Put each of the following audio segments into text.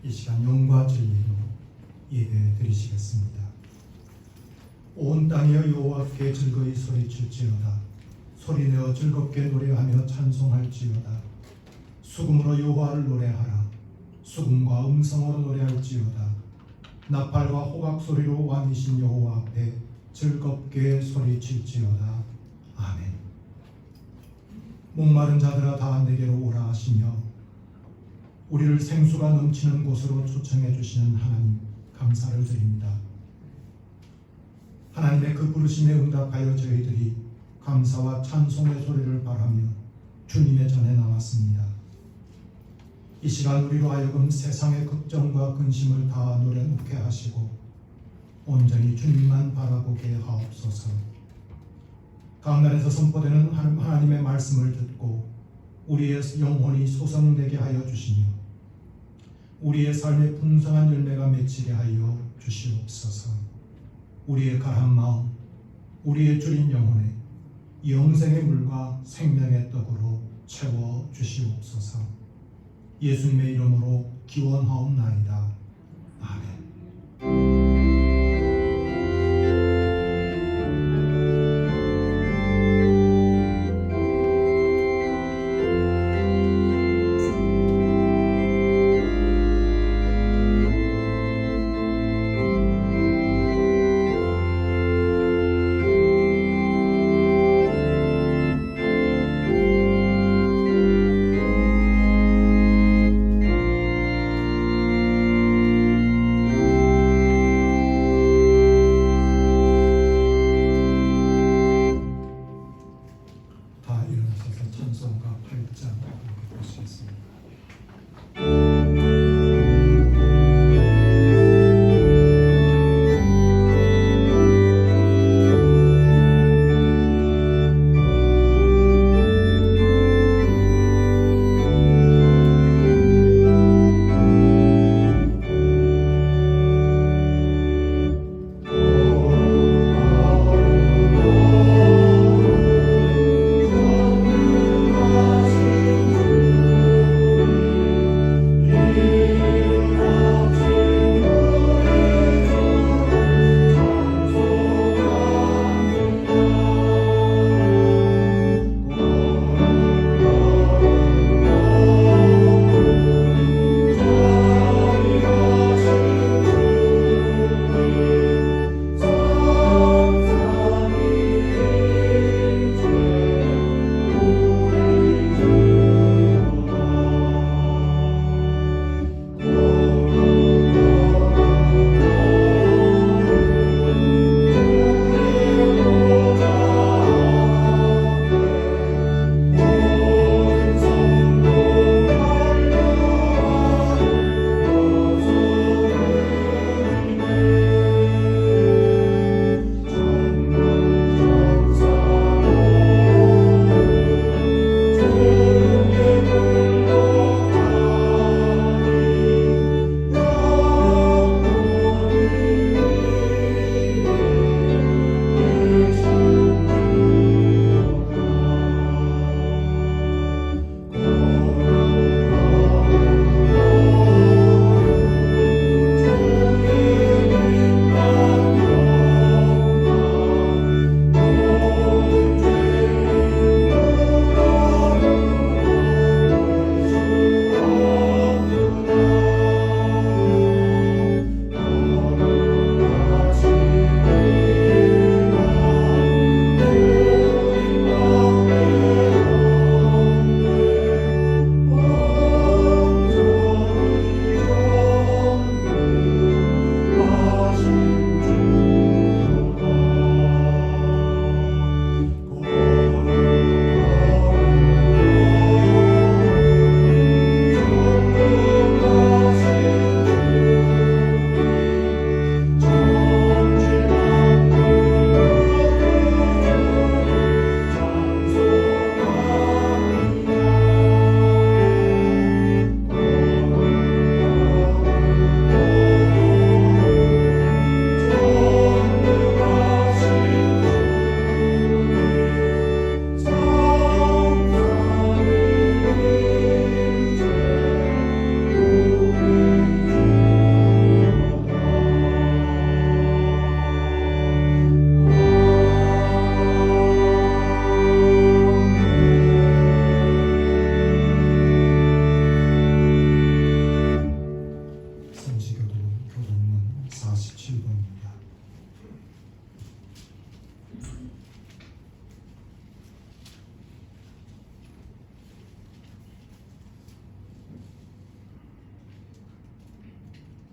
이 시간 영과 진리로 예배 드리시겠습니다. 온 땅이여 여호와께 즐거이 소리칠지어다. 소리내어 즐겁게 노래하며 찬송할지어다. 수금으로 여호와를 노래하라. 수금과 음성으로 노래할지어다. 나팔과 호각 소리로 왕이신 여호와 앞에 즐겁게 소리칠지어다. 아멘. 목마른 자들아 다 내게로 오라 하시며 우리를 생수가 넘치는 곳으로 초청해 주시는 하나님 감사를 드립니다. 하나님의 그 부르심에 응답하여 저희들이 감사와 찬송의 소리를 바라며 주님의 전에 나왔습니다. 이 시간 우리로 하여금 세상의 걱정과 근심을 다 내려놓게 하시고 온전히 주님만 바라보게 하옵소서. 강단에서 선포되는 하나님의 말씀을 듣고 우리의 영혼이 소성되게 하여 주시며 우리의 삶의 풍성한 열매가 맺히게 하여 주시옵소서. 우리의 가한 마음, 우리의 줄인 영혼에 영생의 물과 생명의 떡으로 채워 주시옵소서. 예수님의 이름으로 기원하옵나이다. 아멘.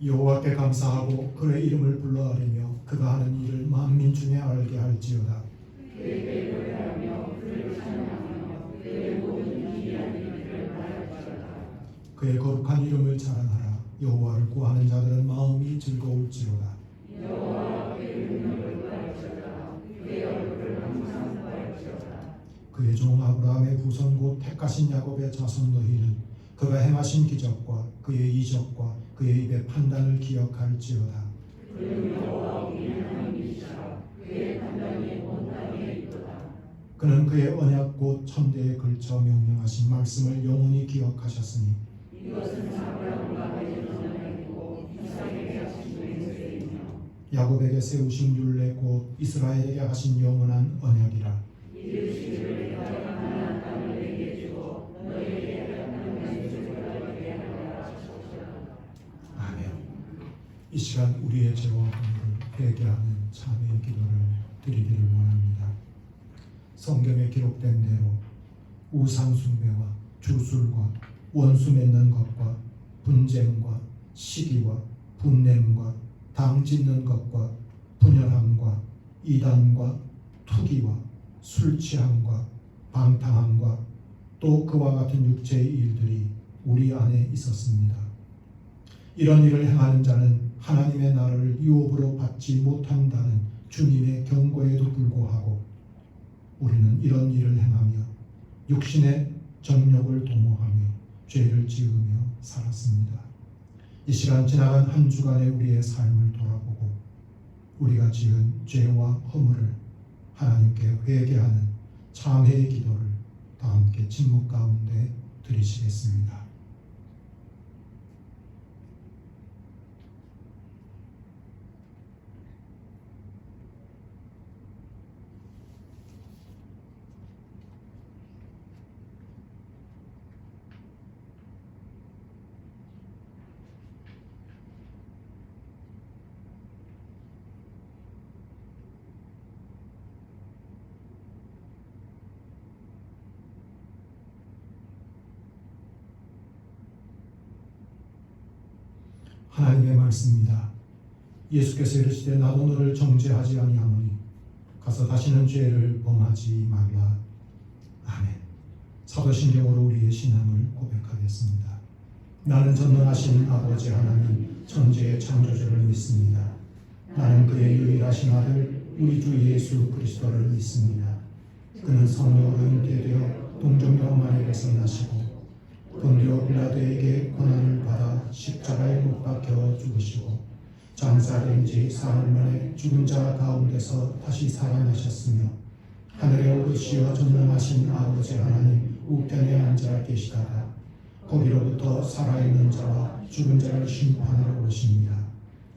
여호와께 감사하고 그의 이름을 불러 아뢰며 그가 하는 일을 만민 중에 알게 할지어다. 그의 거룩한 이름을 자랑하라. 여호와를 구하는 자들은 마음이 즐거울지로다. 그의 종 아브라함의 후손 곧 택하신 야곱의 자손 너희는 그가 행하신 기적과 그의 이적과 그의 입의 판단을 기억할지어다. 그는 그의 언약 곧 천대에 걸쳐 명령하신 말씀을 영원히 기억하셨으니 야곱에게 세우신 율례 곧 이스라엘에게 하신 영원한 언약이라. 아멘. 이 시간 우리의 죄와 허물을 회개하는 참회의 기도를 드리기를 원합니다. 성경에 기록된 대로 우상 숭배와 주술과 원수 맺는 것과 분쟁과 시기와 분냄과 당 짓는 것과 분열함과 이단과 투기와 술 취함과 방탕함과 또 그와 같은 육체의 일들이 우리 안에 있었습니다. 이런 일을 행하는 자는 하나님의 나라를 유업으로 받지 못한다는 주님의 경고에도 불구하고 우리는 이런 일을 행하며 육신의 정욕을 도모하며 죄를 지으며 살았습니다. 이 시간 지나간 한 주간의 우리의 삶을 돌아보고 우리가 지은 죄와 허물을 하나님께 회개하는 참회의 기도를 다 함께 침묵 가운데 드리시겠습니다. 하나님의 말씀입니다. 예수께서 이르시되 나도 너를 정죄하지 아니하노니 가서 다시는 죄를 범하지 말라. 아멘. 사도신경으로 우리의 신앙을 고백하겠습니다. 나는 전능하신 아버지 하나님 천지의 창조주를 믿습니다. 나는 그의 유일하신 아들 우리 주 예수 그리스도를 믿습니다. 그는 성령으로 잉태되어 동정녀 마리아에서 나시고 본디오 빌라도에게 고난을 받아 십자가에 못 박혀 죽으시고 장사된 지 사흘 만에 죽은 자 가운데서 다시 살아나셨으며 하늘에 오르시어 전능하신 아버지 하나님 우편에 앉아 계시다가 거기로부터 살아있는 자와 죽은 자를 심판하러 오십니다.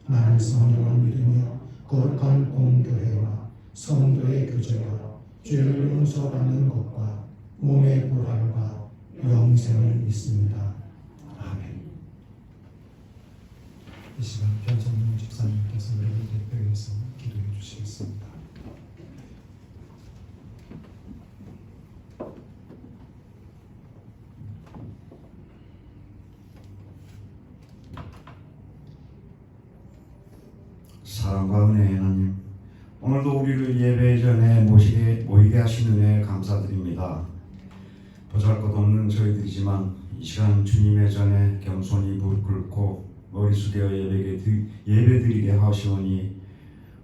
나는 성령을 믿으며 거룩한 공교회와 성도의 교제와 죄를 용서받는 것과 몸의 부활과 영생을 믿습니다. 아멘. 이 시간 변성문 집사님께서 우리를 대표해서 기도해 주시겠습니다. 사랑과 은혜의 하나님, 오늘도 우리를 예배 전에 모이게 하신 은혜에 감사드립니다. 보잘것없는 저희들이지만 이 시간 주님의 전에 겸손히 무릎 꿇고 머리 숙여 예배드리게 하시오니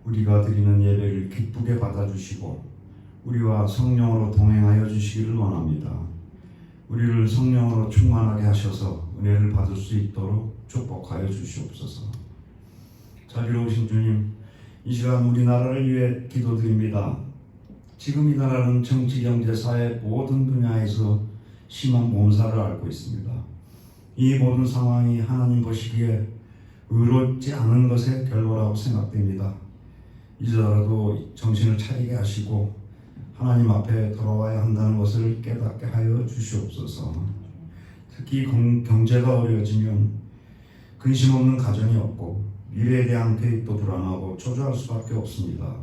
우리가 드리는 예배를 기쁘게 받아주시고 우리와 성령으로 동행하여 주시기를 원합니다. 우리를 성령으로 충만하게 하셔서 은혜를 받을 수 있도록 축복하여 주시옵소서. 자비로우신 주님, 이 시간 우리나라를 위해 기도드립니다. 지금 이 나라는 정치, 경제, 사회 모든 분야에서 심한 몸살을 앓고 있습니다. 이 모든 상황이 하나님 보시기에 의롭지 않은 것의 결과라고 생각됩니다. 이제라도 정신을 차리게 하시고 하나님 앞에 돌아와야 한다는 것을 깨닫게 하여 주시옵소서. 특히 경제가 어려워지면 근심 없는 가정이 없고 미래에 대한 계획도 불안하고 초조할 수밖에 없습니다.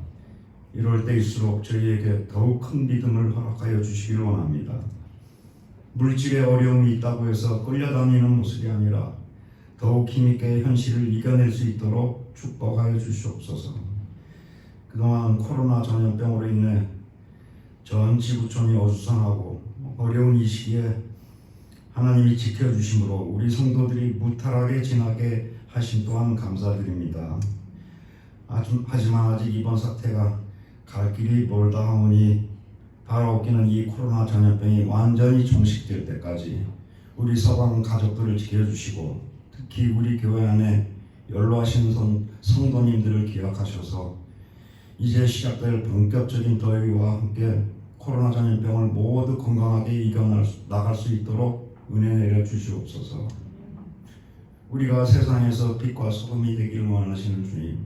이럴 때일수록 저희에게 더욱 큰 믿음을 허락하여 주시기를 원합니다. 물질에 어려움이 있다고 해서 끌려다니는 모습이 아니라 더욱 힘있게 현실을 이겨낼 수 있도록 축복하여 주시옵소서. 그동안 코로나 전염병으로 인해 전 지구촌이 어수선하고 어려운 이 시기에 하나님이 지켜주심으로 우리 성도들이 무탈하게 지나게 하심 또한 감사드립니다. 하지만 아직 이번 사태가 갈 길이 멀다 하오니 바라옵기는 이 코로나 전염병이 완전히 종식될 때까지 우리 서방 가족들을 지켜주시고 특히 우리 교회 안에 연로하신 성도님들을 기억하셔서 이제 시작될 본격적인 더위와 함께 코로나 전염병을 모두 건강하게 이겨나갈 수 있도록 은혜 내려 주시옵소서. 우리가 세상에서 빛과 소금이 되기를 원하시는 주님,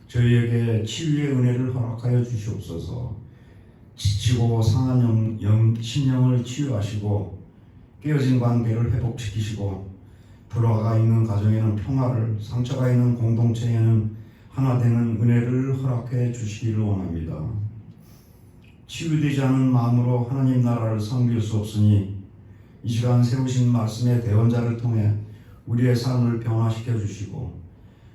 저희에게 치유의 은혜를 허락하여 주시옵소서. 지치고 상한 심령을 치유하시고 깨어진 관계를 회복시키시고 불화가 있는 가정에는 평화를, 상처가 있는 공동체에는 하나 되는 은혜를 허락해 주시기를 원합니다. 치유되지 않은 마음으로 하나님 나라를 섬길 수 없으니 이 시간 세우신 말씀의 대언자를 통해 우리의 삶을 변화시켜 주시고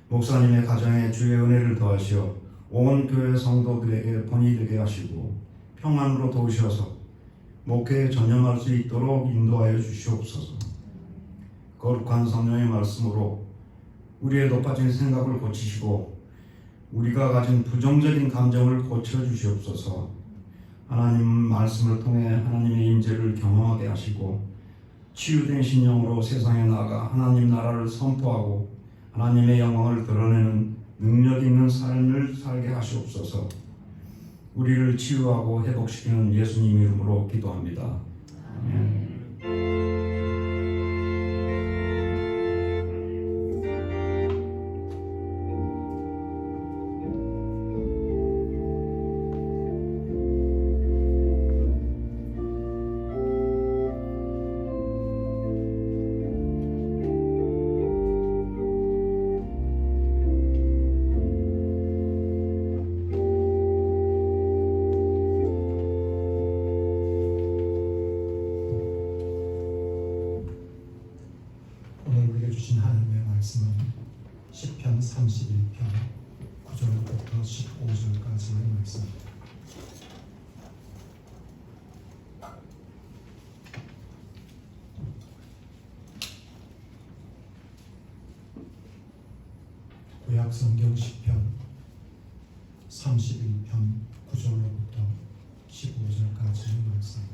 목사님의 가정에 주의 은혜를 더하시어 온 교회 성도들에게 본이 되게 하시고 평안으로 도우셔서 목회에 전념할 수 있도록 인도하여 주시옵소서. 거룩한 성령의 말씀으로 우리의 높아진 생각을 고치시고 우리가 가진 부정적인 감정을 고쳐 주시옵소서. 하나님 말씀을 통해 하나님의 임재를 경험하게 하시고 치유된 심령으로 세상에 나아가 하나님 나라를 선포하고 하나님의 영광을 드러내는 능력 있는 삶을 살게 하시옵소서. 우리를 치유하고 회복시키는 예수님 이름으로 기도합니다. 아멘. 주신 하나님의 말씀은 시편 31편 9절부터 15절까지의 말씀입니다. 구약 성경 시편 31편 9절로부터 15절까지의 말씀입니다.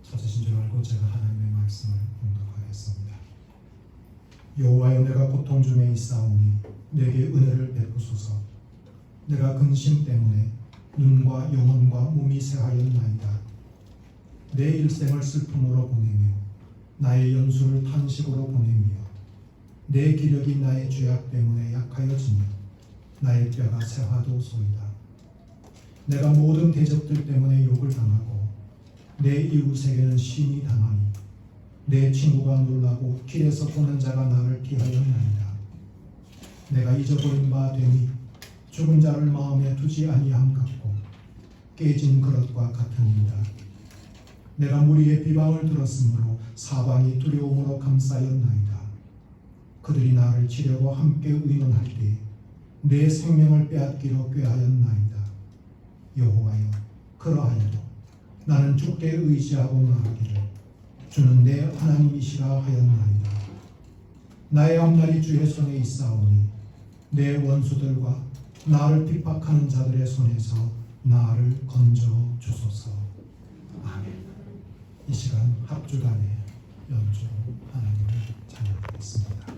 찾으신 줄 알고 제가 하나님의 말씀을 공독하겠습니다. 여호와여, 내가 고통 중에 있사오니 내게 은혜를 베푸소서. 내가 근심 때문에 눈과 영혼과 몸이 새하였나이다. 내 일생을 슬픔으로 보내며 나의 연수를 탄식으로 보내며 내 기력이 나의 죄악 때문에 약하여지며 나의 뼈가 새하도소이다. 내가 모든 대적들 때문에 욕을 당하고 내 이웃에게는 심히 당하니 내 친구가 놀라고 길에서 보는 자가 나를 피하였나이다. 내가 잊어버린 바 되니 죽은 자를 마음에 두지 아니함 같고 깨진 그릇과 같으니이다. 내가 무리의 비방을 들었으므로 사방이 두려움으로 감싸였나이다. 그들이 나를 치려고 함께 의논할 때 내 생명을 빼앗기로 꾀하였나이다. 여호와여, 그러하여도 나는 주께 의지하고 나아가기를 주는 내 하나님이시라 하였나이다. 나의 앞날이 주의 손에 있사오니 내 원수들과 나를 핍박하는 자들의 손에서 나를 건져 주소서. 아멘. 이 시간 합주단의 연주로 하나님을 찬양하겠습니다.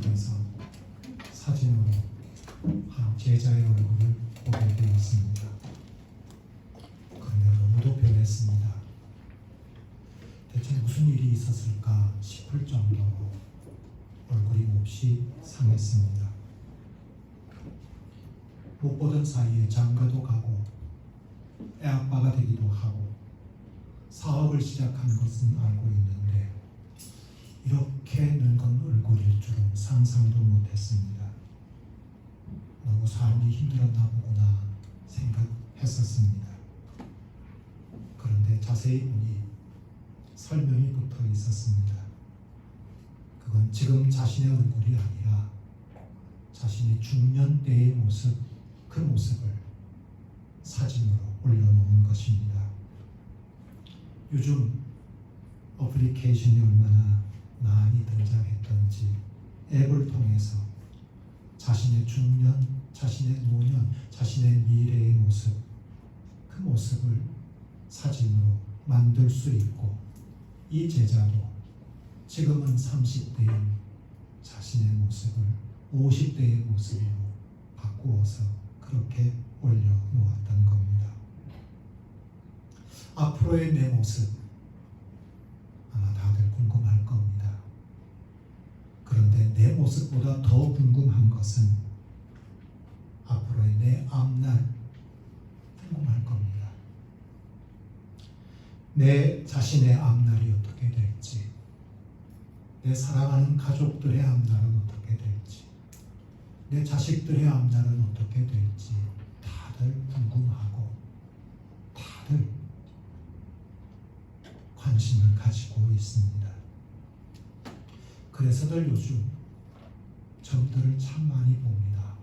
속에서 사진으로 한 제자의 얼굴을 보게 되었습니다. 그런데 너무도 변했습니다. 대체 무슨 일이 있었을까 싶을 정도로 얼굴이 몹시 상했습니다. 못 보던 사이에 장가도 가고 애아빠가 되기도 하고 사업을 시작한 것은 알고 있는데 이렇게 늙은 얼굴일 줄은 상상도 못했습니다. 너무 삶이 힘들었나 보구나 생각했었습니다. 그런데 자세히 보니 설명이 붙어 있었습니다. 그건 지금 자신의 얼굴이 아니라 자신의 중년 때의 모습, 그 모습을 사진으로 올려놓은 것입니다. 요즘 어플리케이션이 얼마나 많이 등장했던지 앱을 통해서 자신의 중년, 자신의 노년, 자신의 미래의 모습, 그 모습을 사진으로 만들 수 있고 이 제자도 지금은 30대인 자신의 모습을 50대의 모습으로 바꾸어서 그렇게 올려놓았던 겁니다. 앞으로의 내 모습 아마 다들 궁금할 겁니다. 그런데 내 모습보다 더 궁금한 것은 앞으로의 내 앞날 궁금할 겁니다. 내 자신의 앞날이 어떻게 될지, 내 사랑하는 가족들의 앞날은 어떻게 될지, 내 자식들의 앞날은 어떻게 될지 다들 궁금하고 다들 관심을 가지고 있습니다. 그래서들 요즘 점들을 참 많이 봅니다.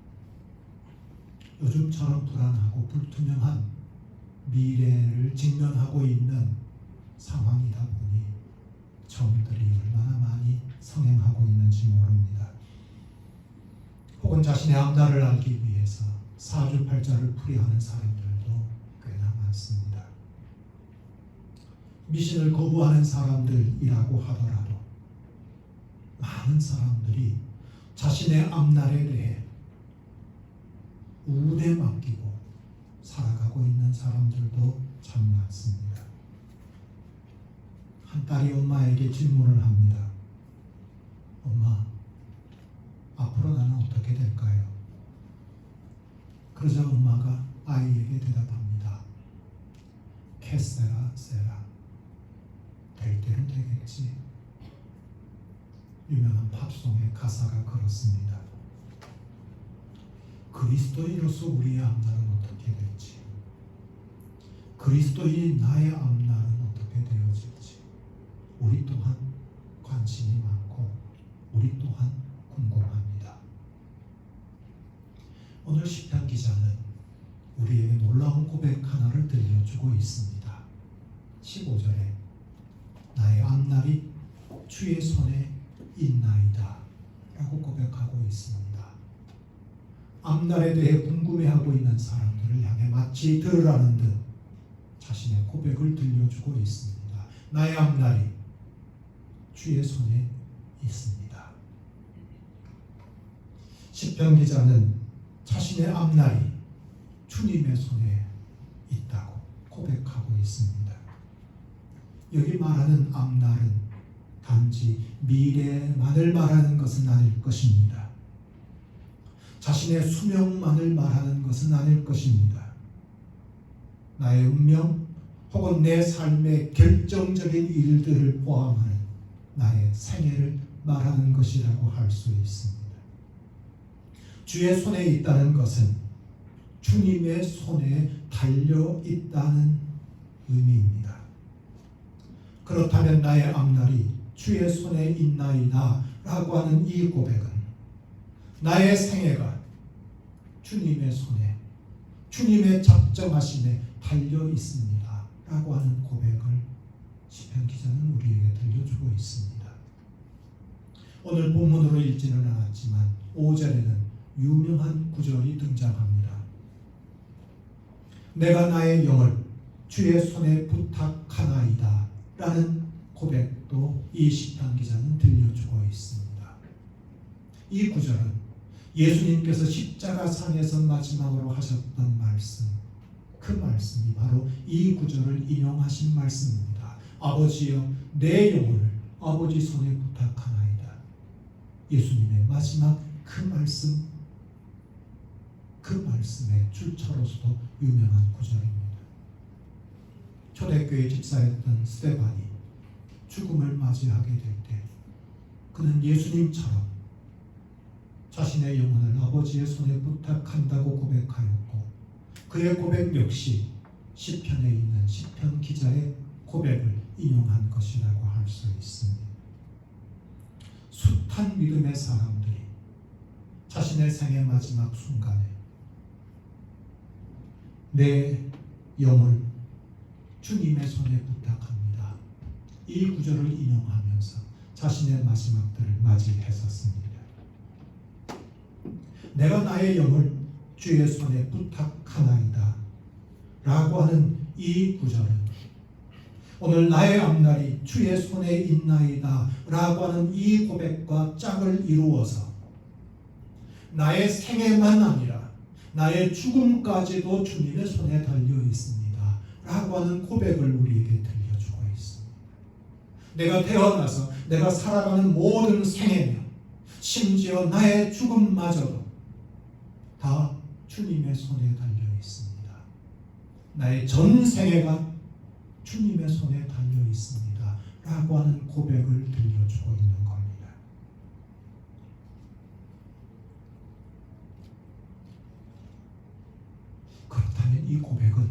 요즘처럼 불안하고 불투명한 미래를 직면하고 있는 상황이다 보니 점들이 얼마나 많이 성행하고 있는지 모릅니다. 혹은 자신의 앞날을 알기 위해서 사주팔자를 풀이하는 사람들도 꽤나 많습니다. 미신을 거부하는 사람들이라고 하더라도 많은 사람들이 자신의 앞날에 대해 우대 맡기고 살아가고 있는 사람들도 참 많습니다. 한 딸이 엄마에게 질문을 합니다. 엄마, 앞으로 나는 어떻게 될까요? 그러자 엄마가 아이에게 대답합니다. 캐세라 세라. 될 때는 되겠지. 유명한 팝송의 가사가 그렇습니다. 그리스도인으로서 우리의 앞날은 어떻게 될지, 그리스도인 나의 앞날은 어떻게 되어질지 우리 또한 관심이 많고 우리 또한 궁금합니다. 오늘 시편 기자는 우리에게 놀라운 고백 하나를 들려주고 있습니다. 15절에 나의 앞날이 주의 손에 있나이다 라고 고백하고 있습니다. 앞날에 대해 궁금해하고 있는 사람들을 향해 마치 들으라는 듯 자신의 고백을 들려주고 있습니다. 나의 앞날이 주의 손에 있습니다. 시편 기자는 자신의 앞날이 주님의 손에 있다고 고백하고 있습니다. 여기 말하는 앞날은 단지 미래만을 말하는 것은 아닐 것입니다. 자신의 수명만을 말하는 것은 아닐 것입니다. 나의 운명 혹은 내 삶의 결정적인 일들을 포함하는 나의 생애를 말하는 것이라고 할 수 있습니다. 주의 손에 있다는 것은 주님의 손에 달려 있다는 의미입니다. 그렇다면 나의 앞날이 주의 손에 있나이다 라고 하는 이 고백은 나의 생애가 주님의 손에, 주님의 작정하심에 달려 있습니다 라고 하는 고백을 시편 기자는 우리에게 들려주고 있습니다. 오늘 본문으로 읽지는 않았지만 5절에는 유명한 구절이 등장합니다. 내가 나의 영을 주의 손에 부탁하나이다 라는 고백도 이 시편 기자는 들려주고 있습니다. 이 구절은 예수님께서 십자가상에서 마지막으로 하셨던 말씀, 그 말씀이 바로 이 구절을 인용하신 말씀입니다. 아버지여 내 영혼을 아버지 손에 부탁하나이다. 예수님의 마지막 그 말씀, 그 말씀의 출처로서도 유명한 구절입니다. 초대교회 집사였던 스데반이 죽음을 맞이하게 될 때 그는 예수님처럼 자신의 영혼을 아버지의 손에 부탁한다고 고백하였고, 그의 고백 역시 시편에 있는 시편 기자의 고백을 인용한 것이라고 할 수 있습니다. 숱한 믿음의 사람들이 자신의 생의 마지막 순간에 내 영을 주님의 손에 부탁합니다. 이 구절을 인용하면서 자신의 마지막들을 맞이했었습니다. 내가 나의 영을 주의 손에 부탁하나이다 라고 하는 이 구절은 오늘 나의 앞날이 주의 손에 있나이다 라고 하는 이 고백과 짝을 이루어서 나의 생애만 아니라 나의 죽음까지도 주님의 손에 달려 있습니다 라고 하는 고백을 우리에게 들려주고 있습니다. 내가 태어나서 내가 살아가는 모든 생애며 심지어 나의 죽음마저도 다 주님의 손에 달려 있습니다. 나의 전 생애가 주님의 손에 달려 있습니다 라고 하는 고백을 들려주고 있는 겁니다. 그렇다면 이 고백은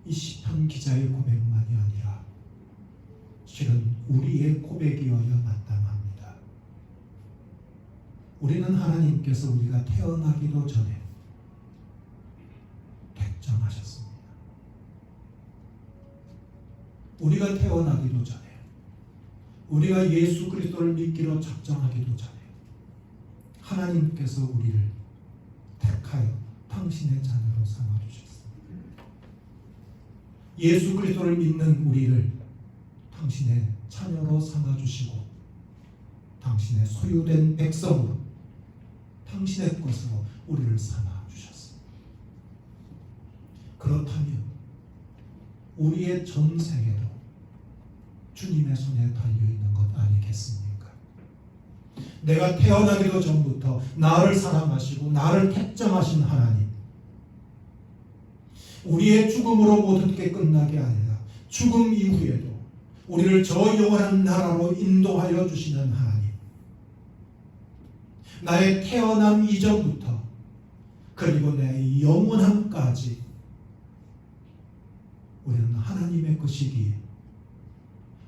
이 시편 기자의 고백만이 아니라 실은 우리의 고백이어야 마땅합니다. 우리는 하나님께서 우리가 태어나기도 전에 택정하셨습니다. 우리가 태어나기도 전에, 우리가 예수 그리스도를 믿기로 작정하기도 전에 하나님께서 우리를 택하여 당신의 자녀로 삼아주셨습니다. 예수 그리스도를 믿는 우리를 당신의 자녀로 삼아주시고 당신의 소유된 백성으로 당신의 것으로 우리를 삼아주셨습니다. 그렇다면 우리의 전생에도 주님의 손에 달려있는 것 아니겠습니까? 내가 태어나기도 전부터 나를 사랑하시고 나를 택정하신 하나님, 우리의 죽음으로 모든 게 끝나게 아니라 죽음 이후에도 우리를 저 영원한 나라로 인도하여 주시는 하나님, 나의 태어남 이전부터 그리고 내 영원함까지 우리는 하나님의 것이기에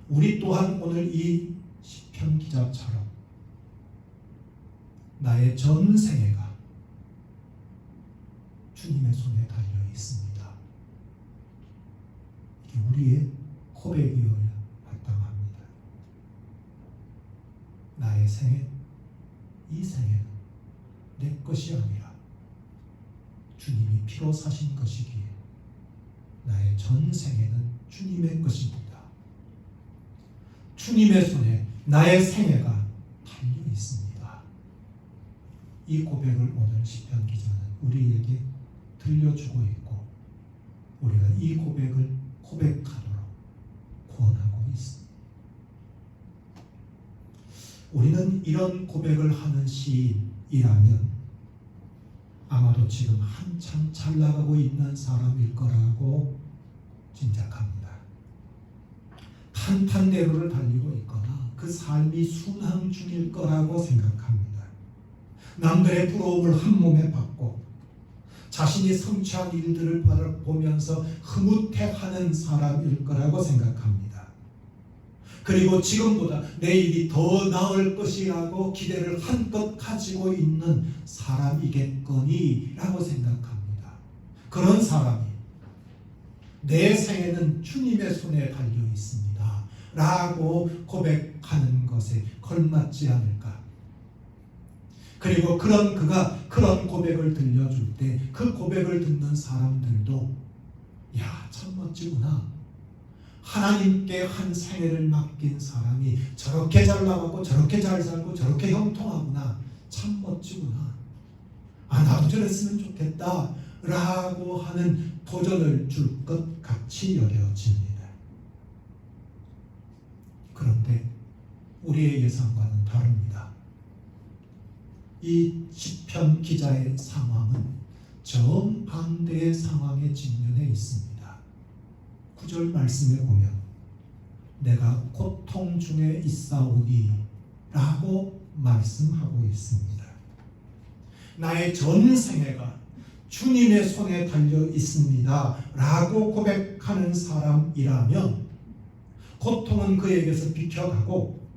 우리 또한 오늘 이 시편 기자처럼 나의 전 생애가 주님의 손에 달려 있습니다. 이게 우리의 고백이어야 마땅합니다. 나의 생애, 이 생애는 내 것이 아니라 주님이 피로 사신 것이기에 나의 전 생애는 주님의 것입니다. 주님의 손에 나의 생애가 달려 있습니다. 이 고백을 오늘 시편 기자는 우리에게 들려주고 있고 우리가 이 고백을 고백하도록 권하고 있습니다. 우리는 이런 고백을 하는 시인이라면 아마도 지금 한참 잘 나가고 있는 사람일 거라고 짐작합니다. 탄탄대로를 달리고 있거나 그 삶이 순항 중일 거라고 생각합니다. 남들의 부러움을 한 몸에 받고 자신이 성취한 일들을 보면서 흐뭇해하는 사람일 거라고 생각합니다. 그리고 지금보다 내일이 더 나을 것이라고 기대를 한껏 가지고 있는 사람이겠거니 라고 생각합니다. 그런 사람이 내 생애는 주님의 손에 달려 있습니다 라고 고백하는 것에 걸맞지 않을까. 그리고 그가 그런 고백을 들려줄 때 그 고백을 듣는 사람들도 야, 참 멋지구나, 하나님께 한 생애를 맡긴 사람이 저렇게 잘 나가고 저렇게 잘 살고 저렇게 형통하구나, 참 멋지구나, 나도 저랬으면 좋겠다 라고 하는 도전을 줄 것 같이 여겨집니다. 그런데 우리의 예상과는 다릅니다. 이 시편 기자의 상황은 정반대의 상황에 직면해 있습니다. 9절 말씀에 보면 내가 고통 중에 있사오니 라고 말씀하고 있습니다. 나의 전 생애가 주님의 손에 달려 있습니다 라고 고백하는 사람이라면 고통은 그에게서 비켜가고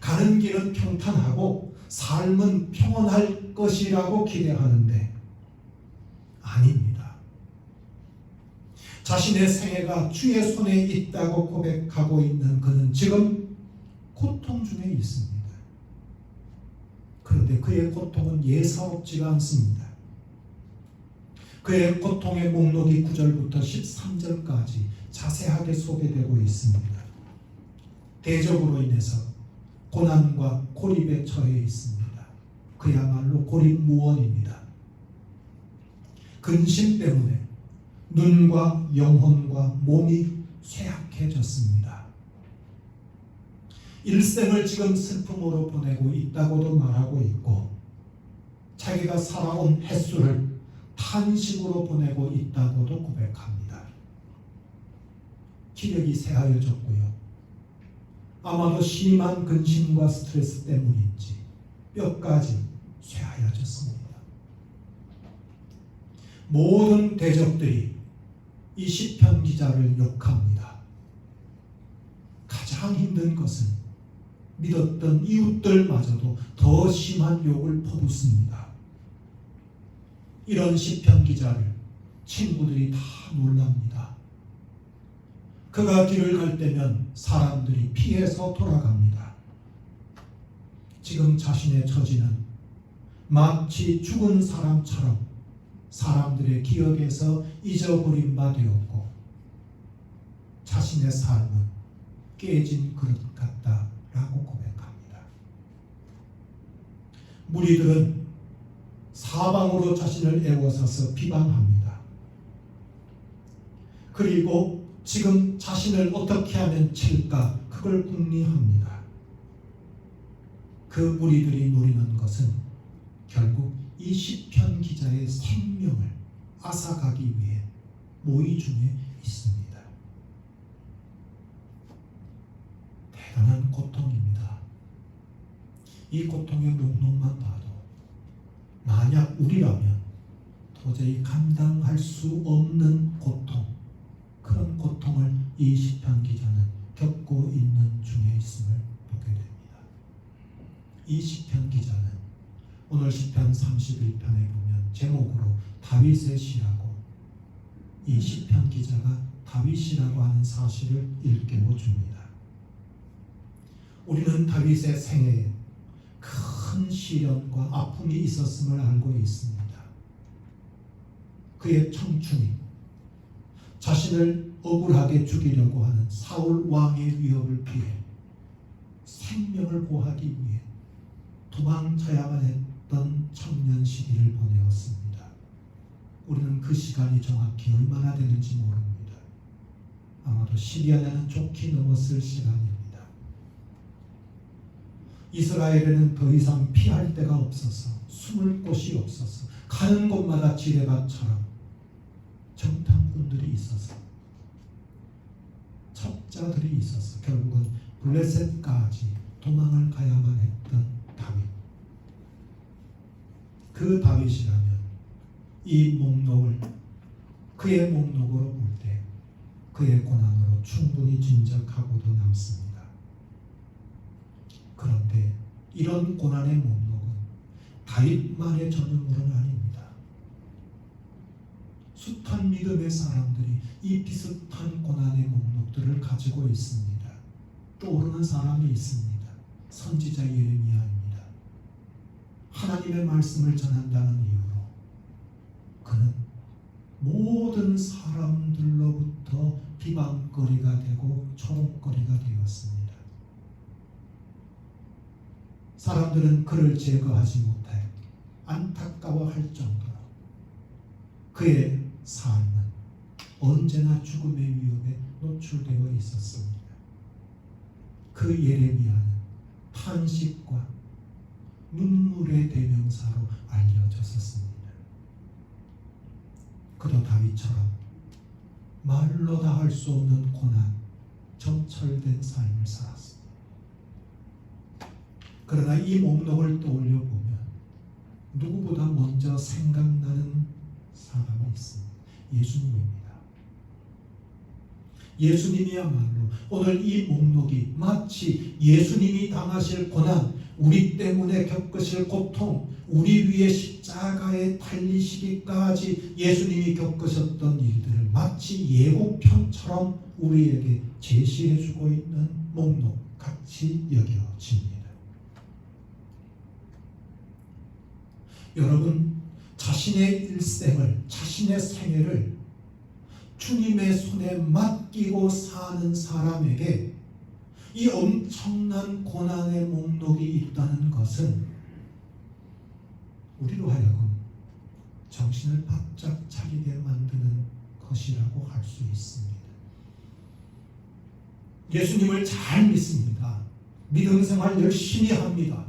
가는 길은 평탄하고 삶은 평온할 것이라고 기대하는데 아닙니다. 자신의 생애가 주의 손에 있다고 고백하고 있는 그는 지금 고통 중에 있습니다. 그런데 그의 고통은 예사롭지가 않습니다. 그의 고통의 목록이 9절부터 13절까지 자세하게 소개되고 있습니다. 대적으로 인해서 고난과 고립에 처해 있습니다. 그야말로 고립무원입니다. 근심 때문에 눈과 영혼과 몸이 쇠약해졌습니다. 일생을 지금 슬픔으로 보내고 있다고도 말하고 있고 자기가 살아온 횟수를 탄식으로 보내고 있다고도 고백합니다. 기력이 쇠하여졌고요. 아마도 심한 근심과 스트레스 때문인지 뼈까지 쇠하여졌습니다. 모든 대적들이 이 시편 기자를 욕합니다. 가장 힘든 것은 믿었던 이웃들마저도 더 심한 욕을 퍼붓습니다. 이런 시편 기자를 친구들이 다 놀랍니다. 그가 길을 갈 때면 사람들이 피해서 돌아갑니다. 지금 자신의 처지는 마치 죽은 사람처럼 사람들의 기억에서 잊어버린 바 되었고 자신의 삶은 깨진 그릇 같다라고 고백합니다. 무리들은 사방으로 자신을 애워싸서 비방합니다. 그리고 지금 자신을 어떻게 하면 칠까 그걸 궁리합니다. 그 무리들이 노리는 것은 결국 이 시편 기자의 생명을 앗아가기 위해 모의 중에 있습니다. 대단한 고통입니다. 이 고통의 목록만 봐도 만약 우리라면 도저히 감당할 수 없는 고통, 그런 고통을 이 시편 기자는 겪고 있는 중에 있음을 보게 됩니다. 이 시편 기자는 오늘 시편 31편에 보면 제목으로 다윗의 시라고 이 시편 기자가 다윗이라고 하는 사실을 일깨워 줍니다. 우리는 다윗의 생애에 큰 시련과 아픔이 있었음을 알고 있습니다. 그의 청춘이 자신을 억울하게 죽이려고 하는 사울 왕의 위협을 피해 생명을 보호하기 위해 도망쳐야만 했던 청년 시기를 보내었습니다. 우리는 그 시간이 정확히 얼마나 되는지 모릅니다. 아마도 10여 년은 좋게 넘었을 시간입니다. 이스라엘에는 더 이상 피할 데가 없어서 숨을 곳이 없어서 가는 곳마다 지뢰밭처럼 정탐꾼들이 있어서 첩자들이 있어서 결국은 블레셋까지 도망을 가야만 했던 다윗. 그 다윗이라면 이 목록을 그의 목록으로 볼 때 그의 고난으로 충분히 짐작하고도 남습니다. 그런데 이런 고난의 목록은 다윗만의 전유물은 아닙니다. 숱한 믿음의 사람들이 이 비슷한 고난의 목록들을 가지고 있습니다. 떠오르는 사람이 있습니다. 선지자 예레미야입니다. 하나님의 말씀을 전한다는 이유로 그는 모든 사람들로부터 비방거리가 되고 조롱거리가 되었습니다. 사람들은 그를 제거하지 못해 안타까워할 정도로 그의 삶은 언제나 죽음의 위협에 노출되어 있었습니다. 그 예레미야는 탄식과 눈물의 대명사로 알려졌었습니다. 그도 다윗처럼 말로 다 할 수 없는 고난, 점철된 삶을 살았습니다. 그러나 이 목록을 떠올려 보면 누구보다 먼저 생각나는 사람이 있습니다. 예수님입니다. 예수님이야말로 오늘 이 목록이 마치 예수님이 당하실 고난, 우리 때문에 겪으실 고통, 우리 위에 십자가에 달리시기까지 예수님이 겪으셨던 일들을 마치 예고편처럼 우리에게 제시해주고 있는 목록 같이 여겨집니다. 여러분, 자신의 일생을, 자신의 생애를 주님의 손에 맡기고 사는 사람에게 이 엄청난 고난의 목록이 있다는 것은 우리로 하여금 정신을 바짝 차리게 만드는 것이라고 할 수 있습니다. 예수님을 잘 믿습니다. 믿음 생활 열심히 합니다.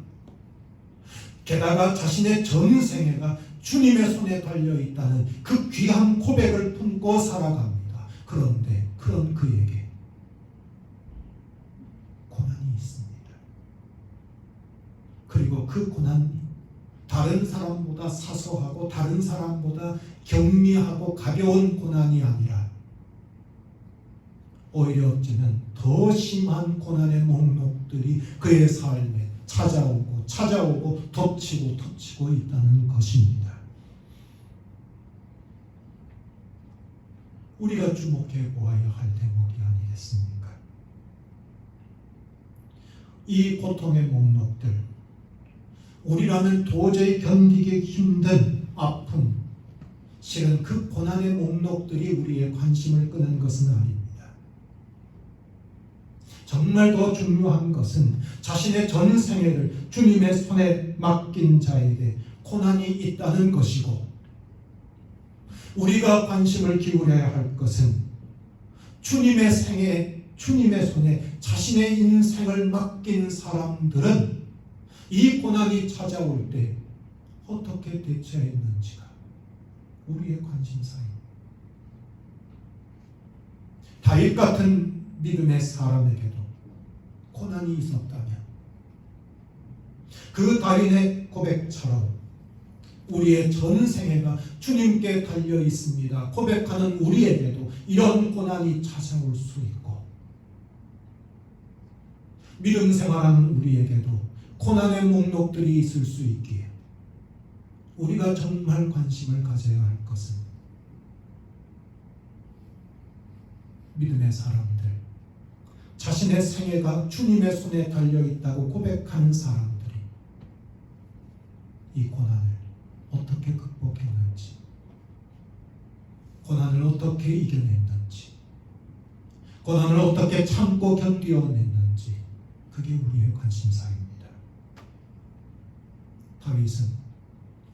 게다가 자신의 전생애가 주님의 손에 달려있다는 그 귀한 고백을 품고 살아갑니다. 그런데 그런 그에게 고난이 있습니다. 그리고 그 고난이 다른 사람보다 사소하고 다른 사람보다 경미하고 가벼운 고난이 아니라 오히려 어쩌면 더 심한 고난의 목록들이 그의 삶에 찾아오고 덮치고 있다는 것입니다. 우리가 주목해 보아야 할 대목이 아니겠습니까? 이 고통의 목록들, 우리라면 도저히 견디기 힘든 아픔, 실은 그 고난의 목록들이 우리의 관심을 끄는 것은 아닙니다. 정말 더 중요한 것은 자신의 전 생애를 주님의 손에 맡긴 자에게 고난이 있다는 것이고, 우리가 관심을 기울여야 할 것은 주님의 생애, 주님의 손에 자신의 인생을 맡긴 사람들은 이 고난이 찾아올 때 어떻게 대처했는지가 우리의 관심사입니다. 다윗 같은 믿음의 사람에게도 고난이 있었다면 그 다윗의 고백처럼 우리의 전생애가 주님께 달려 있습니다. 고백하는 우리에게도 이런 고난이 찾아올 수 있고, 믿음 생활하는 우리에게도 고난의 목록들이 있을 수 있기에 우리가 정말 관심을 가져야 할 것은 믿음의 사람들, 자신의 생애가 주님의 손에 달려있다고 고백하는 사람들이 이 고난을 어떻게 극복했는지, 고난을 어떻게 이겨냈는지, 고난을 어떻게 참고 견뎌냈는지, 그게 우리의 관심사입니다. 다윗은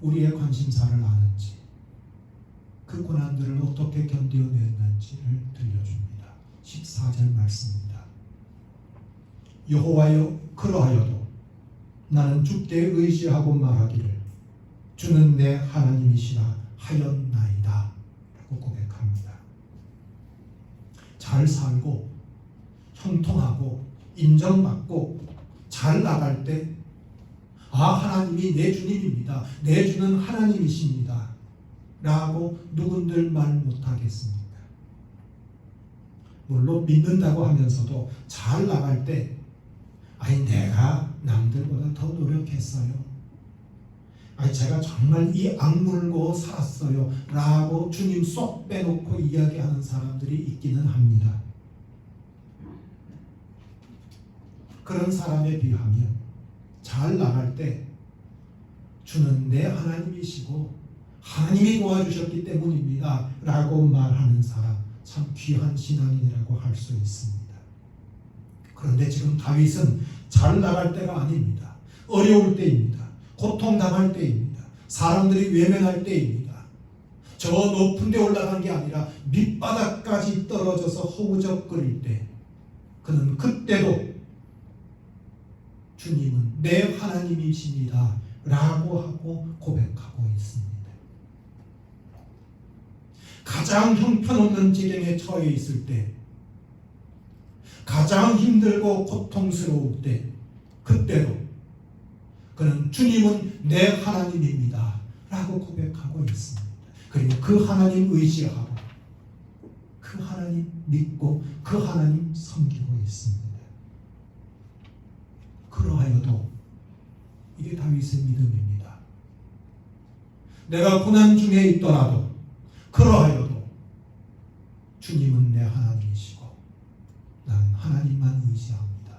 우리의 관심사를 아는지, 그 고난들을 어떻게 견뎌냈는지를 들려줍니다. 14절 말씀입니다. 여호와여, 그러하여도 나는 주께 의지하고 말하기를 주는 내 하나님이시라 하였나이다 라고 고백합니다. 잘 살고 형통하고 인정받고 잘 나갈 때 하나님이 내 주님입니다, 내 주는 하나님이십니다 라고 누군들 말 못하겠습니까? 물론 믿는다고 하면서도 잘 나갈 때 내가 남들보다 더 노력했어요, 제가 정말 이 악물고 살았어요 라고 주님 쏙 빼놓고 이야기하는 사람들이 있기는 합니다. 그런 사람에 비하면 잘 나갈 때 주는 내 하나님이시고 하나님이 도와주셨기 때문입니다 라고 말하는 사람, 참 귀한 신앙인이라고 할 수 있습니다. 그런데 지금 다윗은 잘 나갈 때가 아닙니다. 어려울 때입니다. 고통당할 때입니다. 사람들이 외면할 때입니다. 저 높은 데 올라간 게 아니라 밑바닥까지 떨어져서 허우적거릴 때 그는 그때도 주님은 내 하나님이십니다 라고 하고 고백하고 있습니다. 가장 형편없는 지경에 처해 있을 때, 가장 힘들고 고통스러울 때, 그때도 그는 주님은 내 하나님입니다 라고 고백하고 있습니다. 그리고 그 하나님 의지하고 그 하나님 믿고 그 하나님 섬기고 있습니다. 그러하여도 이게 다윗의 믿음입니다. 내가 고난 중에 있더라도 그러하여도 주님은 내 하나님이시고 나는 하나님만 의지합니다.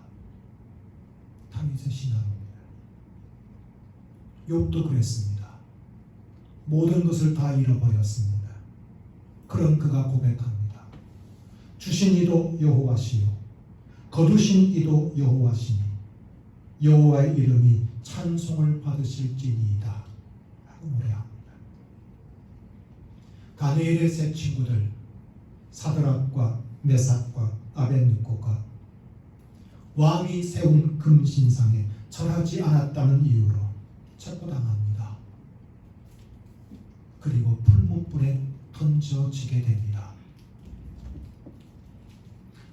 다윗의 신앙입니다. 욥도 그랬습니다. 모든 것을 다 잃어버렸습니다. 그런 그가 고백합니다. 주신 이도 여호와시요 거두신 이도 여호와시니 여호와의 이름이 찬송을 받으실지니이다 라고 노래합니다. 다니엘의 세 친구들 사드락과 메삭과 아벳느고가 왕이 세운 금신상에 절하지 않았다는 이유로 체포당합니다. 그리고 풀무불에 던져지게 됩니다.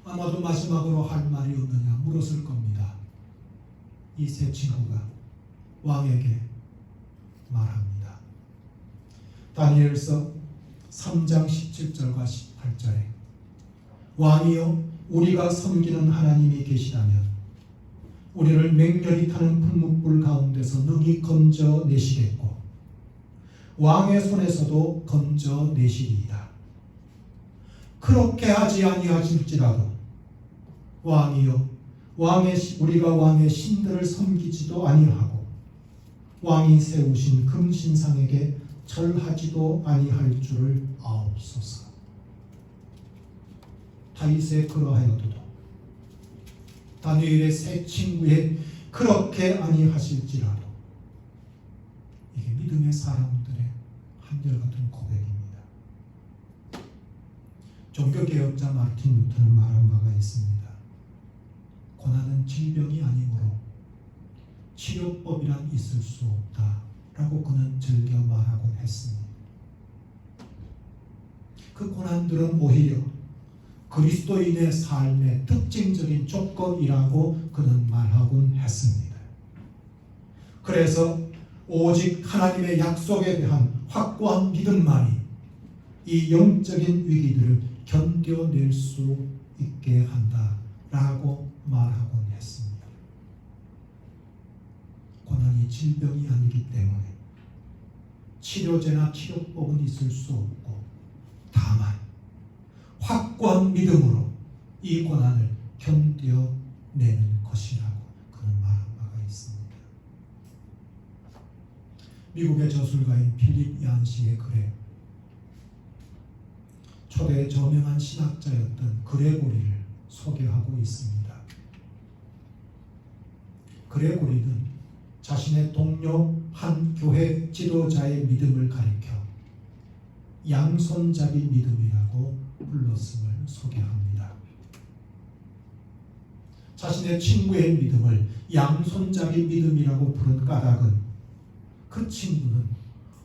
아마도 마지막으로 할 말이 없느냐 물었을 겁니다. 이 세 친구가 왕에게 말합니다. 다니엘서 3장 17절과 18절에 왕이여 우리가 섬기는 하나님이 계시다면 우리를 맹렬히 타는 풀무불 가운데서 능히 건져내시겠고 왕의 손에서도 건져내시리이다. 그렇게 하지 아니하실지라도 왕이여 우리가 왕의 신들을 섬기지도 아니하고 왕이 세우신 금신상에게 절하지도 아니할 줄을 아옵소서. 다윗의 그러하여도도 다니엘의 세 친구의 그렇게 아니하실지라도 이게 믿음의 사람들의 한결같은 고백입니다. 종교개혁자 마르틴 루터는 말한 바가 있습니다. 고난은 질병이 아니므로 치료법이란 있을 수 없다 라고 그는 즐겨 말하곤 했습니다. 그 고난들은 오히려 그리스도인의 삶의 특징적인 조건이라고 그는 말하곤 했습니다. 그래서 오직 하나님의 약속에 대한 확고한 믿음만이 이 영적인 위기들을 견뎌낼 수 있게 한다라고 말하곤 했습니다. 고난이 질병이 아니기 때문에 치료제나 치료법은 있을 수 없고 다만 확고한 믿음으로 이 고난을 견뎌내는 것이라고 그는 말한 바가 있습니다. 미국의 저술가인 필립 얀시의 글에 초대 저명한 신학자였던 그레고리를 소개하고 있습니다. 그레고리는 자신의 동료 한 교회 지도자의 믿음을 가리켜 양손잡이 믿음이라고 불렀음을 소개합니다. 자신의 친구의 믿음을 양손잡이 믿음이라고 부른 까닭은 그 친구는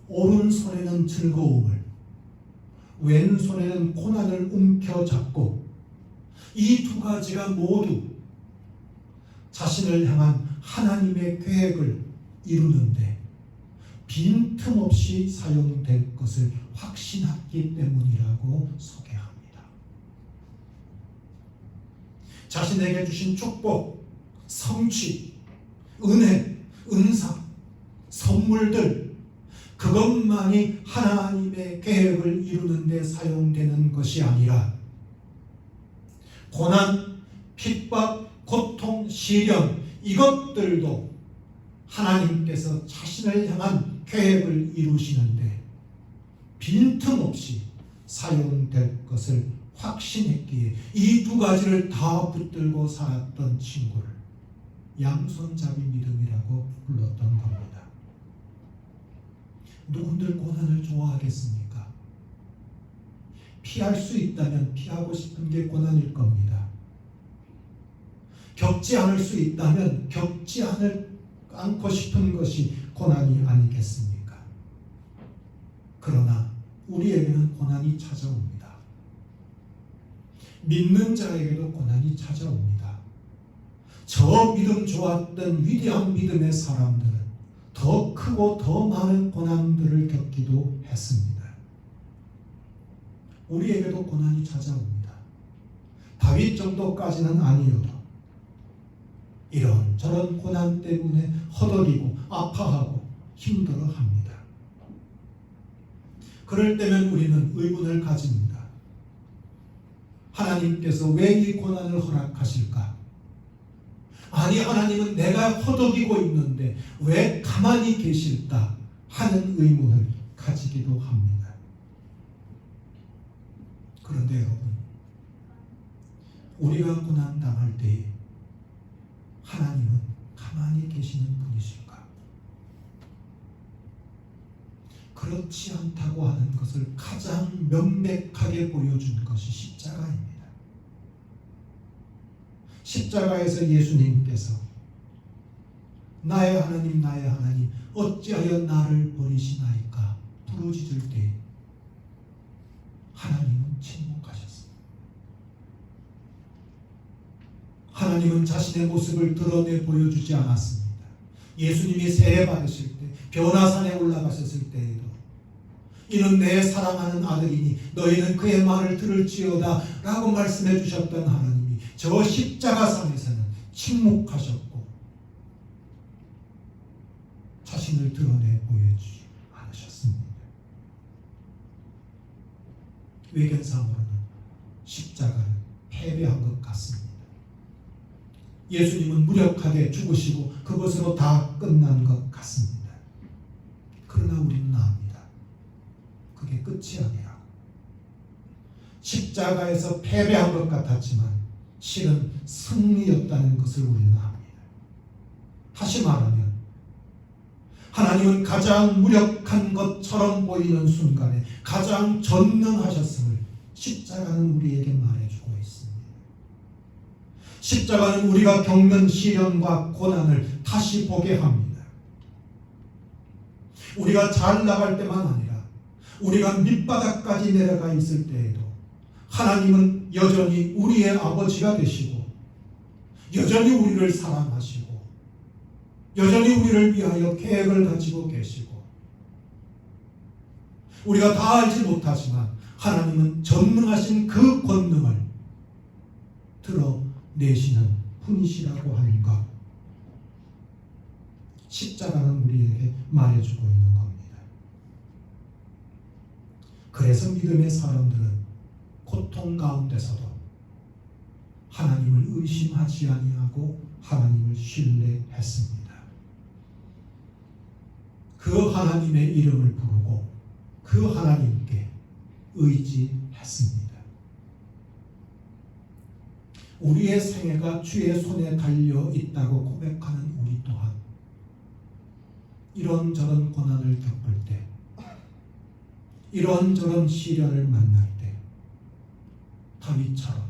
오른손에는 즐거움을 왼손에는 고난을 움켜잡고 이 두 가지가 모두 자신을 향한 하나님의 계획을 이루는데 빈틈없이 사용될 것을 확신했기 때문이라고 소개합니다. 자신에게 주신 축복, 성취, 은혜, 은사, 선물들 그것만이 하나님의 계획을 이루는 데 사용되는 것이 아니라 고난, 핍박, 고통, 시련 이것들도 하나님께서 자신을 향한 계획을 이루시는데 빈틈없이 사용될 것을 확신했기에 이 두 가지를 다 붙들고 살았던 친구를 양손잡이 믿음이라고 불렀던 겁니다. 누군들 고난을 좋아하겠습니까? 피할 수 있다면 피하고 싶은 게 고난일 겁니다. 겪지 않을 수 있다면 겪지 않고 싶은 것이 고난이 아니겠습니까? 그러나 우리에게는 고난이 찾아옵니다. 믿는 자에게도 고난이 찾아옵니다. 저 믿음 좋았던 위대한 믿음의 사람들은 더 크고 더 많은 고난들을 겪기도 했습니다. 우리에게도 고난이 찾아옵니다. 다윗 정도까지는 아니어도 이런저런 고난 때문에 허덕이고 아파하고 힘들어합니다. 그럴 때면 우리는 의문을 가집니다. 하나님께서 왜 이 고난을 허락하실까? 아니, 하나님은 내가 허덕이고 있는데 왜 가만히 계실까? 하는 의문을 가지기도 합니다. 그런데 여러분, 우리가 고난 당할 때에 하나님은 가만히 계시는 분이실까? 그렇지 않다고 하는 것을 가장 명백하게 보여준 것이 십자가입니다. 십자가에서 예수님께서 나의 하나님, 나의 하나님, 어찌하여 나를 버리시나이까 부르짖을 때 하나님은 침묵하셨습니다. 하나님은 자신의 모습을 드러내 보여주지 않았습니다. 예수님이 세례 받으실 때, 변화산에 올라가셨을 때에도 이는 내 사랑하는 아들이니 너희는 그의 말을 들을지어다 라고 말씀해 주셨던 하나님이 저 십자가상에서는 침묵하셨고 자신을 드러내 보여주지 않으셨습니다. 외견상으로는 십자가를 패배한 것 같습니다. 예수님은 무력하게 죽으시고 그것으로 다 끝난 것 같습니다. 그러나 우리는 압니다. 그게 끝이 아니라 십자가에서 패배한 것 같았지만 실은 승리였다는 것을 우리는 압니다. 다시 말하면 하나님은 가장 무력한 것처럼 보이는 순간에 가장 전능하셨음을 십자가는 우리에게 말해주고 있습니다. 십자가는 우리가 겪는 시련과 고난을 다시 보게 합니다. 우리가 잘 나갈 때만 아니라 우리가 밑바닥까지 내려가 있을 때에도 하나님은 여전히 우리의 아버지가 되시고 여전히 우리를 사랑하시고 여전히 우리를 위하여 계획을 가지고 계시고 우리가 다 알지 못하지만 하나님은 전능하신 그 권능을 드러내시는 분이시라고 하는 것, 십자가는 우리에게 말해주고 있는 겁니다. 그래서 믿음의 사람들은 고통 가운데서도 하나님을 의심하지 아니하고 하나님을 신뢰했습니다. 그 하나님의 이름을 부르고 그 하나님께 의지했습니다. 우리의 생애가 주의 손에 달려 있다고 고백하는 우리 또한 이런저런 고난을 겪을 때, 이런저런 시련을 만날 때 다윗처럼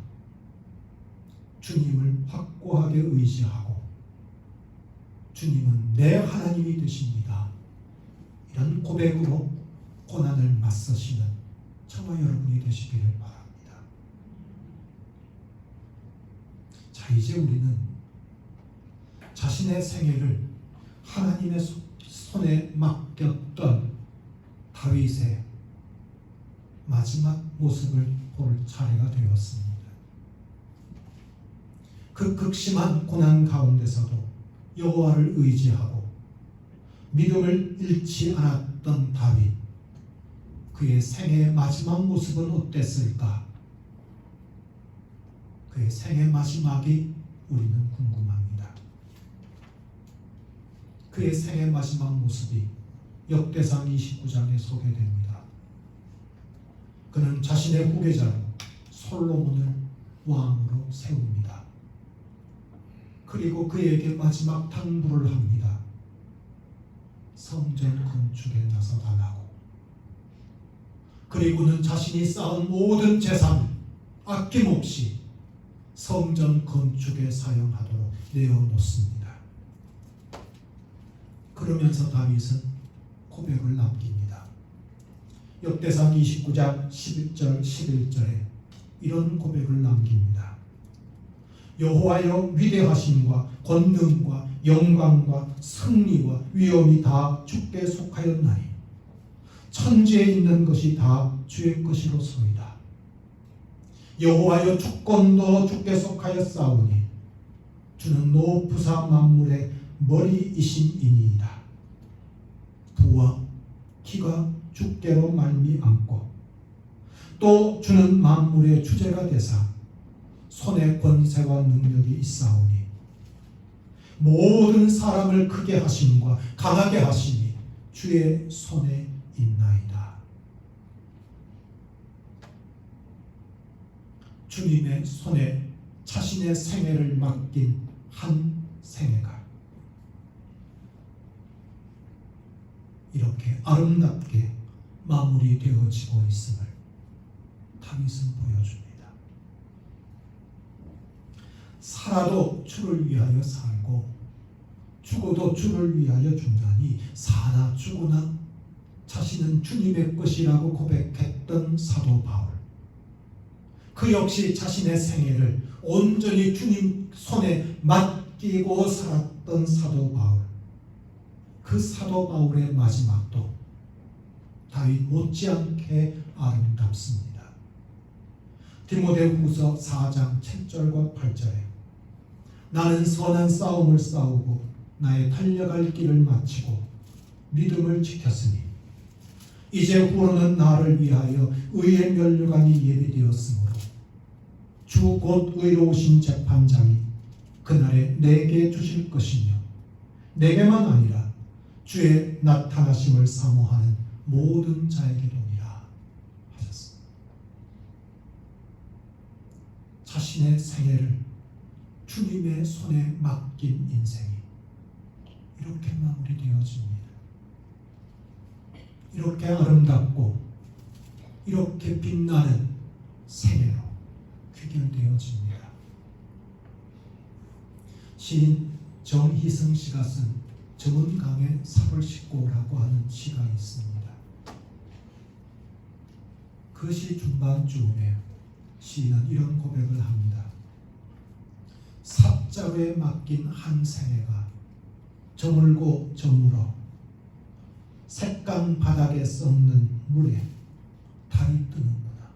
주님을 확고하게 의지하고 주님은 내 하나님이 되십니다. 이런 고백으로 고난을 맞서시는 저와 여러분이 되시기를 바랍니다. 자, 이제 우리는 자신의 생애를 하나님의 손에 맡겼던 다윗의 마지막 모습을 볼 차례가 되었습니다. 그 극심한 고난 가운데서도 여호와를 의지하고 믿음을 잃지 않았던 다윗, 그의 생애의 마지막 모습은 어땠을까? 그의 생애 마지막이 우리는 궁금합니다. 그의 생애 마지막 모습이 역대상 29장에 소개됩니다. 그는 자신의 후계자로 솔로몬을 왕으로 세웁니다. 그리고 그에게 마지막 당부를 합니다. 성전 건축에 나서달라고. 그리고는 자신이 쌓은 모든 재산을 아낌없이 성전 건축에 사용하도록 내어놓습니다. 그러면서 다윗은 고백을 남깁니다. 역대상 29장 11절 11절에 이런 고백을 남깁니다. 여호와여 위대하심과 권능과 영광과 승리와 위엄이 다 주께 속하였나니 천지에 있는 것이 다 주의 것이로소이다. 여호와여 주권도 주께 속하였사오니 주는 노부사 만물의 머리이심이니이다. 부와 키가 주께로 말미암고 또 주는 만물의 주제가 되사 손에 권세와 능력이 있사오니 모든 사람을 크게 하심과 강하게 하심이 주의 손에 있나이다. 주님의 손에 자신의 생애를 맡긴 한 생애가 이렇게 아름답게 마무리되어지고 있음을 다윗은 보여줍니다. 살아도 주를 위하여 살고 죽어도 주를 위하여 죽나니 사나 죽으나 자신은 주님의 것이라고 고백했던 사도 바울. 그 역시 자신의 생애를 온전히 주님 손에 맡기고 살았던 사도 바울. 그 사도 바울의 마지막도 다윗 못지않게 아름답습니다. 디모데후서 4장 7절과 8절에 나는 선한 싸움을 싸우고 나의 달려갈 길을 마치고 믿음을 지켰으니 이제 후로는 나를 위하여 의의 면류관이 예비되었으므로 주 곧 의로우신 재판장이 그날에 내게 주실 것이며 내게만 아니라 주의 나타나심을 사모하는 모든 자에게도니라 하셨습니다. 자신의 생애를 주님의 손에 맡긴 인생이 이렇게 마무리되어집니다. 이렇게 아름답고 이렇게 빛나는 생애로 귀결되어집니다. 시인 정희승 씨가 쓴 정은강의 삽을 싣고라고 하는 시가 있습니다. 그 시 중반쯤에 시인은 이런 고백을 합니다. 삽자루에 맡긴 한 생애가 저물고 저물어 색강 바닥에 썩는 물에 달이 뜨는구나.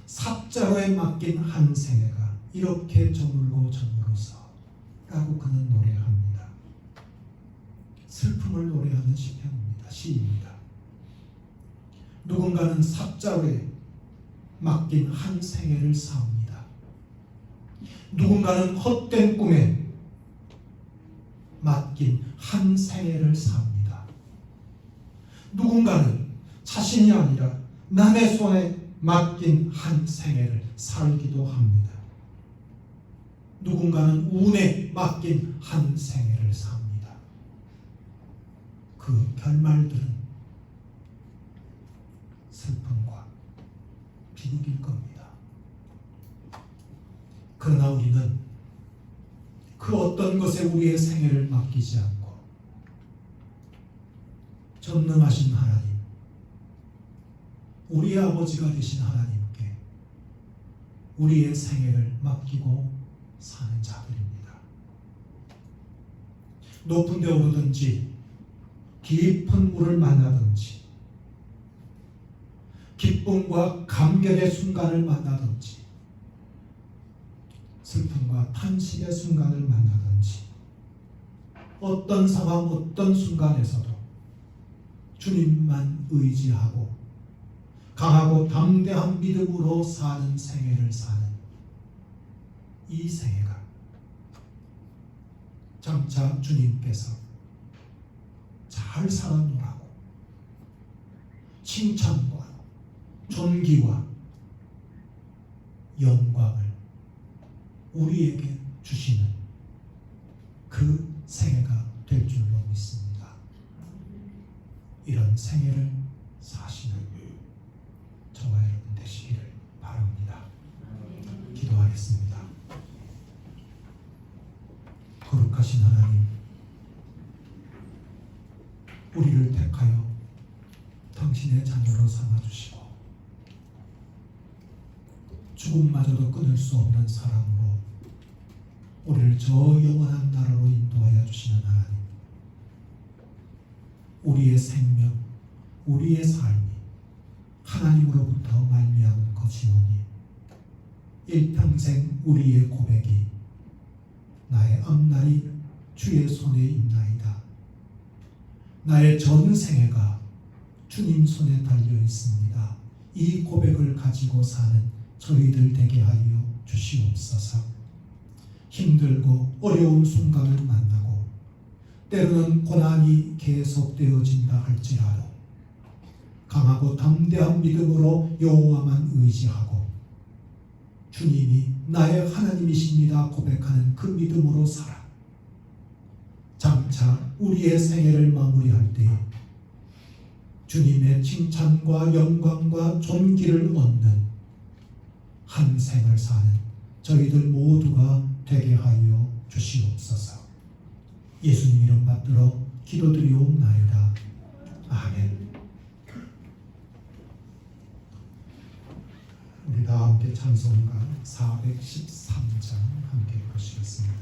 삽자루에 맡긴 한 생애가 이렇게 저물고 저물어서 라고 그는 노래합니다. 슬픔을 노래하는 시편입니다. 시입니다. 누군가는 삽자루에 맡긴 한 생애를 사옵니다. 누군가는 헛된 꿈에 맡긴 한 생애를 삽니다. 누군가는 자신이 아니라 남의 손에 맡긴 한 생애를 살기도 합니다. 누군가는 운에 맡긴 한 생애를 삽니다. 그 결말들은 슬픔과 비극일 겁니다. 그러나 우리는 그 어떤 것에 우리의 생애를 맡기지 않고 전능하신 하나님, 우리의 아버지가 되신 하나님께 우리의 생애를 맡기고 사는 자들입니다. 높은 데 오르든지 깊은 물을 만나든지 기쁨과 감격의 순간을 만나든지 슬픔과 탄식의 순간을 만나든지 어떤 상황 어떤 순간에서도 주님만 의지하고 강하고 담대한 믿음으로 사는 생애를 사는 이 생애가 장차 주님께서 잘 살아노라고 칭찬과 존귀와 영광을 우리에게 주시는 그 생애가 될 줄로 믿습니다. 이런 생애를 사시는 저와 여러분 되시기를 바랍니다. 기도하겠습니다. 거룩하신 하나님, 우리를 택하여 당신의 자녀로 삼아주시고 죽음마저도 끊을 수 없는 사랑으로 우리를 저 영원한 나라로 인도하여 주시는 하나님, 우리의 생명, 우리의 삶이 하나님으로부터 말미암은 것이오니 일평생 우리의 고백이 나의 앞날이 주의 손에 있나이다, 나의 전 생애가 주님 손에 달려 있습니다, 이 고백을 가지고 사는 저희들 되게 하여 주시옵소서. 힘들고 어려운 순간을 만나고 때로는 고난이 계속되어진다 할지라도 강하고 담대한 믿음으로 여호와만 의지하고 주님이 나의 하나님이십니다 고백하는 그 믿음으로 살아 장차 우리의 생애를 마무리할 때 주님의 칭찬과 영광과 존귀를 얻는 한 생을 사는 저희들 모두가 되게 하여 주시옵소서. 예수님 이름 받들어 기도드리옵나이다. 아멘. 우리 다 함께 찬송가 413장 함께 보시겠습니다.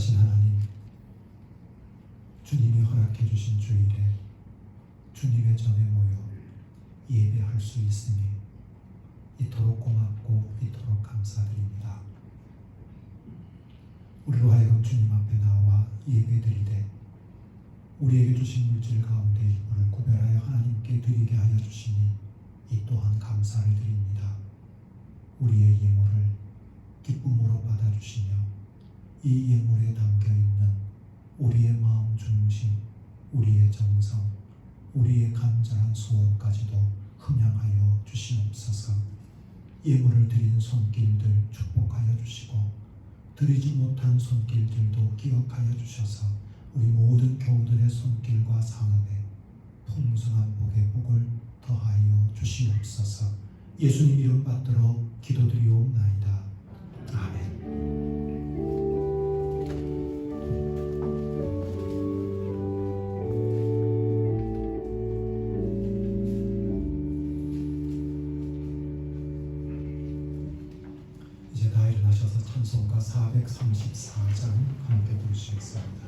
거룩하신 하나님, 주님이 허락해 주신 주일에 주님의 전에 모여 예배할 수 있으니 이토록 고맙고 이토록 감사드립니다. 우리로 하여금 주님 앞에 나와 예배드리되 우리에게 주신 물질 가운데 일부를 구별하여 하나님께 드리게 하여 주시니 이 또한 감사를 드립니다. 우리의 예물을 기쁨으로 받아주시며 이 예물에 담겨있는 우리의 마음 중심, 우리의 정성, 우리의 간절한 소원까지도 흠양하여 주시옵소서. 예물을 드린 손길들 축복하여 주시고 드리지 못한 손길들도 기억하여 주셔서 우리 모든 교우들의 손길과 상업에 풍성한 복의 복을 더하여 주시옵소서. 예수님 이름 받들어 기도드리옵나이다. 아멘. 이제 다 일어나셔서 찬송가 434장 함께 부르시겠습니다.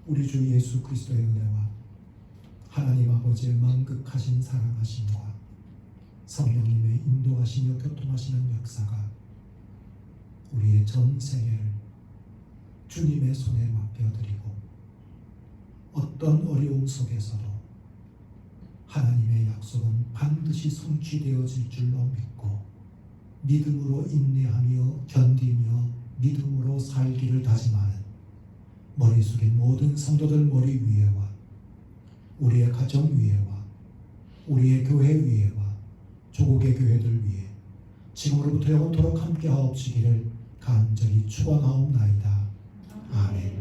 우리 주 예수 그리스도의 은혜와 하나님 아버지의 만극하신 사랑하심과 성령님의 인도하시며 교통하시는 역사가 우리의 전 세계를 주님의 손에 맡겨드리고 어떤 어려움 속에서도 하나님의 약속은 반드시 성취되어질 줄로 믿고 믿음으로 인내하며 견디며 믿음으로 살기를 다짐하는 머리 숙인 모든 성도들 머리 위에와 우리의 가정 위에와 우리의 교회 위에와 조국의 교회들 위에 지금으로부터 영원토록 함께 하옵시기를 간절히 축원하옵나이다. 아멘.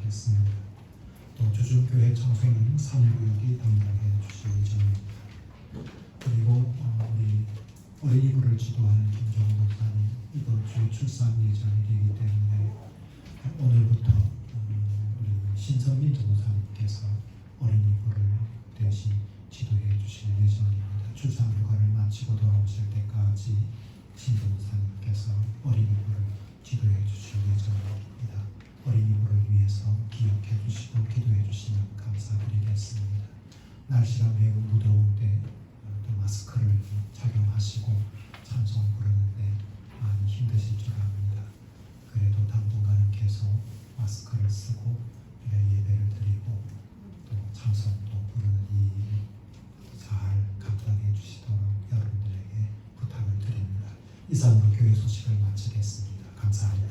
하겠습니다. 또 주중교회 청소는 사무국이 담당해 주실 예정입니다. 그리고 우리 어린이부를 지도하는 김정우 목사님 이번 주 출산 예정이 되기 때문에 오늘부터 우리 신성민 전도사님께서 어린이부를 대신 지도해 주실 예정입니다. 출산 휴가를 마치고 돌아오실 때까지 신 전도사님께서 어린이부를 지도해 주실 예정입니다. 어린이부를 위해서 기억해 주시고 기도해 주시면 감사드리겠습니다. 날씨가 매우 무더울 때 또 마스크를 착용하시고 찬송 부르는데 많이 힘드실 줄 압니다. 그래도 당분간은 계속 마스크를 쓰고 예배를 드리고 또 찬송도 부르는 이 일을 잘 감당해 주시도록 여러분들에게 부탁을 드립니다. 이상으로 교회 소식을 마치겠습니다. 감사합니다.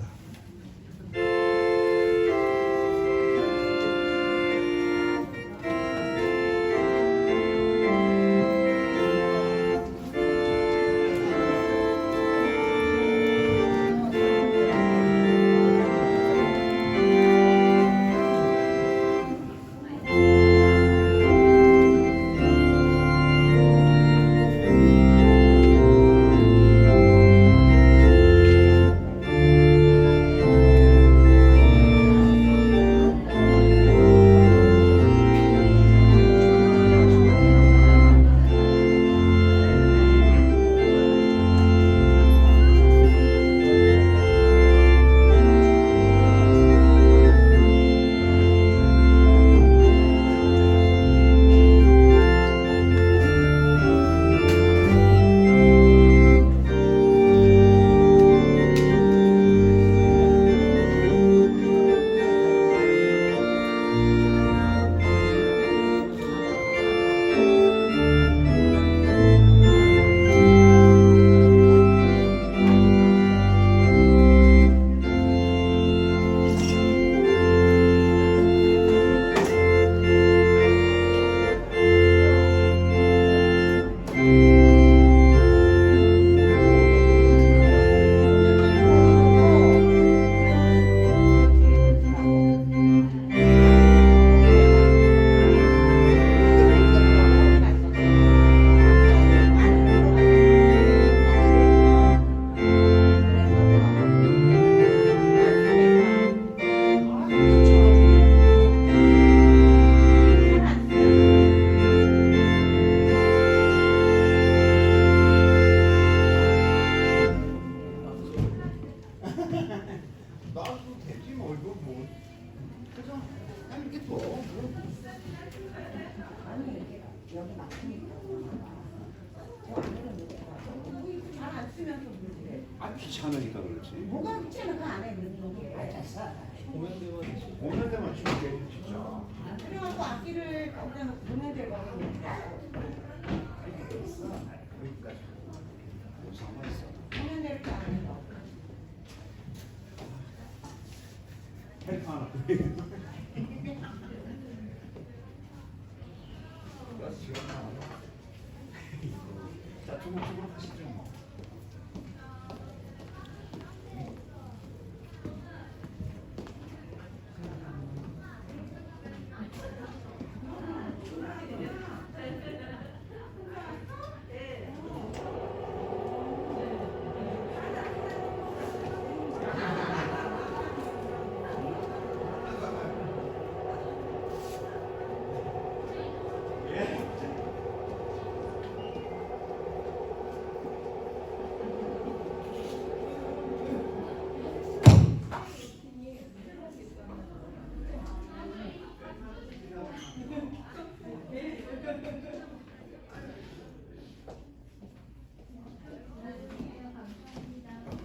나도 되지 뭐 이거 뭐 그죠? 아니 이게 또 여기 막히니까 잘안 쓰면 좀 문제. 아 귀찮으니까 그렇지. 뭐가 귀찮아 그 안에 넣는 게. 오는 데만 주면 돼 진짜. 그래갖고 악기를 거기다 놓고 보내야 되고 여기까지. 뭐 상관 있어. 보내야 될게 아니고. 헬프 하나.